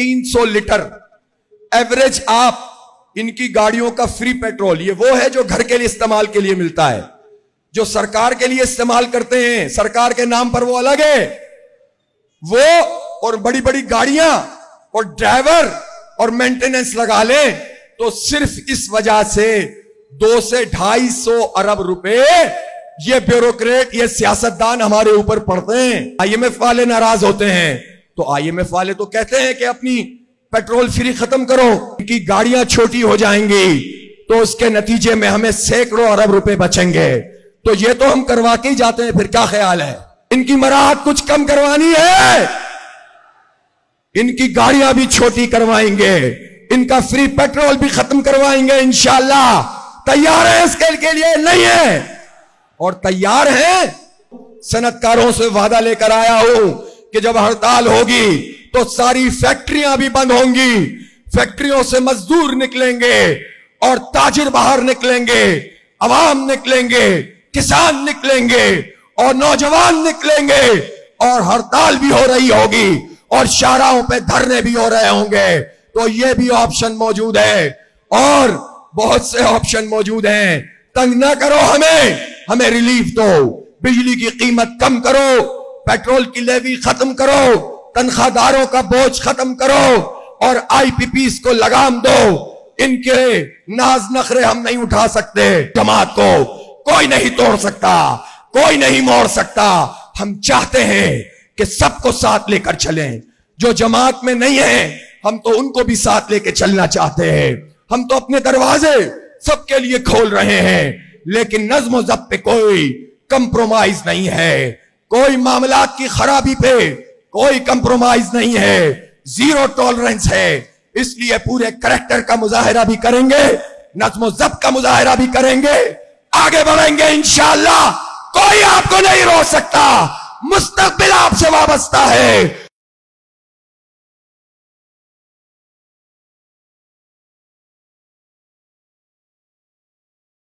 300 litre average आप इनकी गाड़ियों का फ्री पेट्रोल, ये वो है जो घर के लिए इस्तेमाल के लिए मिलता है, जो सरकार के लिए इस्तेमाल करते हैं सरकार के नाम पर वो अलग है, वो और बड़ी बड़ी गाड़ियां और ड्राइवर और मेंटेनेंस लगा ले तो सिर्फ इस वजह से 200 से 250 अरब रुपए ये ब्यूरोक्रेट, ये सियासतदान हमारे ऊपर पड़ते हैं। आईएमएफ वाले नाराज होते हैं तो आईएमएफ वाले तो कहते हैं कि अपनी पेट्रोल फ्री खत्म करो, इनकी गाड़ियां छोटी हो जाएंगी तो उसके नतीजे में हमें सैकड़ों अरब रुपए बचेंगे। तो ये तो हम करवा के ही जाते हैं, फिर क्या ख्याल है? इनकी मराहत कुछ कम करवानी है, इनकी गाड़ियां भी छोटी करवाएंगे, इनका फ्री पेट्रोल भी खत्म करवाएंगे इंशाअल्लाह। तैयार है इसके लिए? नहीं है और तैयार हैं। सनतकारों से वादा लेकर आया हूं कि जब हड़ताल होगी तो सारी फैक्ट्रियां भी बंद होंगी, फैक्ट्रियों से मजदूर निकलेंगे और ताजिर बाहर निकलेंगे, अवाम निकलेंगे, किसान निकलेंगे और नौजवान निकलेंगे और हड़ताल भी हो रही होगी और शाहराहों पे धरने भी हो रहे होंगे। तो ये भी ऑप्शन मौजूद है और बहुत से ऑप्शन मौजूद हैं। तंग ना करो हमें रिलीफ दो, बिजली की कीमत कम करो, पेट्रोल की लेवी खत्म करो, तनख्वाहदारों का बोझ खत्म करो और आईपीपीस को लगाम दो। इनके नाज नखरे हम नहीं उठा सकते, जमात को कोई नहीं तोड़ सकता, कोई नहीं मोड़ सकता। हम चाहते हैं कि सबको साथ लेकर चलें, जो जमात में नहीं है हम तो उनको भी साथ लेकर चलना चाहते हैं। हम तो अपने दरवाजे सबके लिए खोल रहे हैं, लेकिन नज्म व ज़ब्त पे कोई कंप्रोमाइज नहीं है, कोई मामलात की खराबी पे कोई कंप्रोमाइज नहीं है, जीरो टॉलरेंस है। इसलिए पूरे करैक्टर का मुजाहिरा भी करेंगे, नज्म व ज़ब्त का मुजाहिरा भी करेंगे, आगे बढ़ेंगे इंशाअल्लाह। कोई आपको नहीं रोक सकता, मुस्तकबिल आपसे वाबस्ता है।